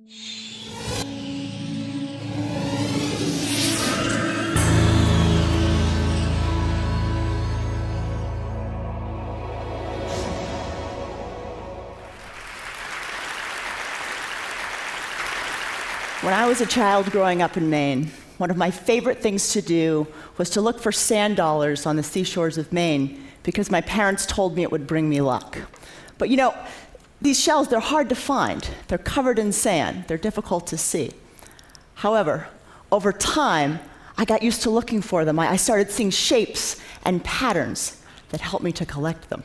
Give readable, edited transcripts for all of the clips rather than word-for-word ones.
When I was a child growing up in Maine, one of my favorite things to do was to look for sand dollars on the seashores of Maine because my parents told me it would bring me luck. But you know, these shells, they're hard to find. They're covered in sand. They're difficult to see. However, over time, I got used to looking for them. I started seeing shapes and patterns that helped me to collect them.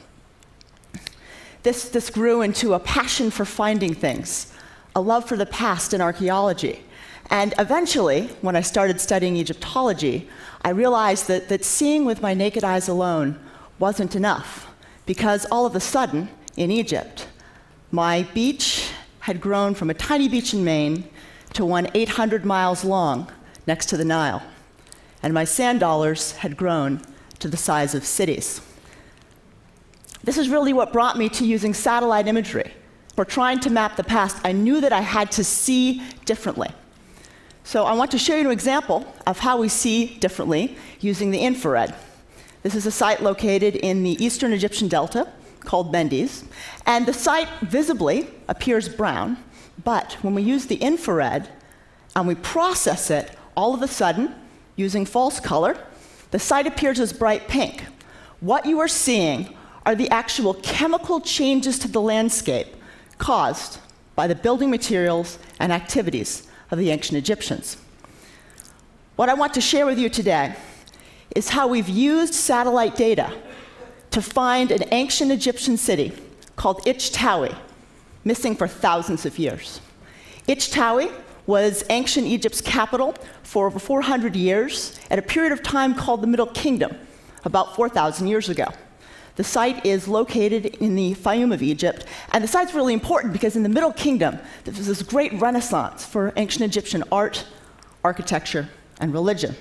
This grew into a passion for finding things, a love for the past in archaeology. And eventually, when I started studying Egyptology, I realized that seeing with my naked eyes alone wasn't enough, because all of a sudden, in Egypt, my beach had grown from a tiny beach in Maine to one 800 miles long next to the Nile, and my sand dollars had grown to the size of cities. This is really what brought me to using satellite imagery. For trying to map the past, I knew that I had to see differently. So I want to show you an example of how we see differently using the infrared. This is a site located in the eastern Egyptian delta called Mendes, and the site visibly appears brown, but when we use the infrared and we process it, all of a sudden, using false color, the site appears as bright pink. What you are seeing are the actual chemical changes to the landscape caused by the building materials and activities of the ancient Egyptians. What I want to share with you today is how we've used satellite data to find an ancient Egyptian city called Ich-Tawi, missing for thousands of years. Ich-Tawi was ancient Egypt's capital for over 400 years at a period of time called the Middle Kingdom, about 4,000 years ago. The site is located in the Fayum of Egypt, and the site's really important because in the Middle Kingdom, there was this great renaissance for ancient Egyptian art, architecture, and religion.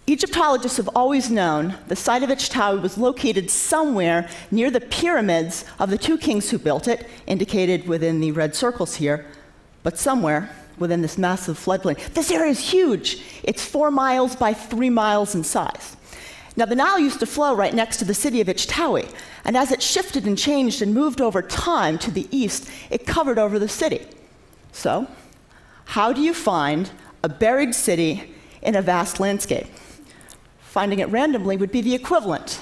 Egyptologists have always known the site of Ich-Tawi was located somewhere near the pyramids of the two kings who built it, indicated within the red circles here, but somewhere within this massive floodplain. This area is huge. It's 4 miles by 3 miles in size. Now, the Nile used to flow right next to the city of Ich-Tawi, and as it shifted and changed and moved over time to the east, it covered over the city. So, how do you find a buried city in a vast landscape? Finding it randomly would be the equivalent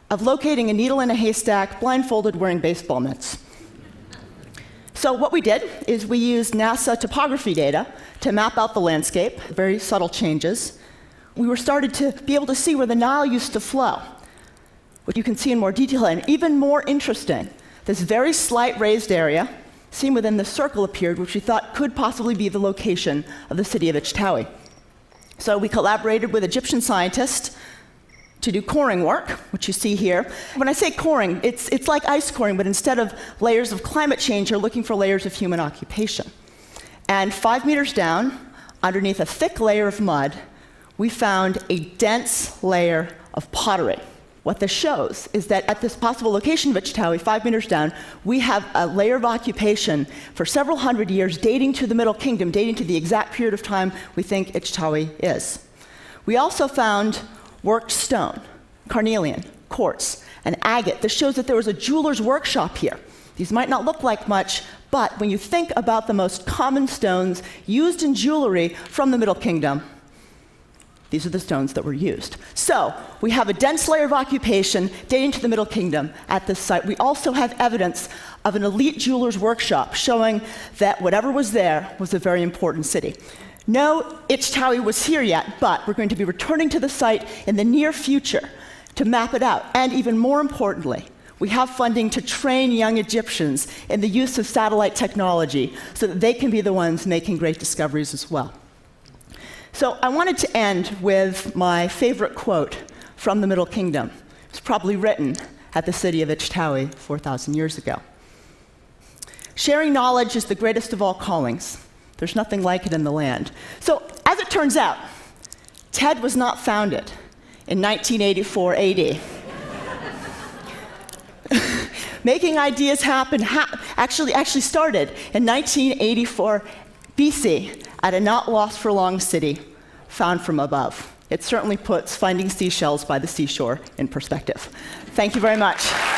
of locating a needle in a haystack, blindfolded, wearing baseball mitts. So what we did is we used NASA topography data to map out the landscape, very subtle changes. We were started to be able to see where the Nile used to flow, which you can see in more detail. And even more interesting, this very slight raised area seen within the circle appeared, which we thought could possibly be the location of the city of Ich-Tawi. So we collaborated with Egyptian scientists to do coring work, which you see here. When I say coring, it's like ice coring, but instead of layers of climate change, you're looking for layers of human occupation. And 5 meters down, underneath a thick layer of mud, we found a dense layer of pottery. What this shows is that at this possible location of Ich-Tawi, 5 meters down, we have a layer of occupation for several hundred years dating to the Middle Kingdom, dating to the exact period of time we think Ich-Tawi is. We also found worked stone, carnelian, quartz, and agate. This shows that there was a jeweler's workshop here. These might not look like much, but when you think about the most common stones used in jewelry from the Middle Kingdom, these are the stones that were used. So we have a dense layer of occupation dating to the Middle Kingdom at this site. We also have evidence of an elite jeweler's workshop showing that whatever was there was a very important city. No Ich-Tawi was here yet, but we're going to be returning to the site in the near future to map it out. And even more importantly, we have funding to train young Egyptians in the use of satellite technology so that they can be the ones making great discoveries as well. So I wanted to end with my favorite quote from the Middle Kingdom. It was probably written at the city of Ich-Tawi 4,000 years ago. Sharing knowledge is the greatest of all callings. There's nothing like it in the land. So as it turns out, TED was not founded in 1984 AD. Making ideas happen actually started in 1984 BC, at a not lost for long city, found from above. It certainly puts finding seashells by the seashore in perspective. Thank you very much.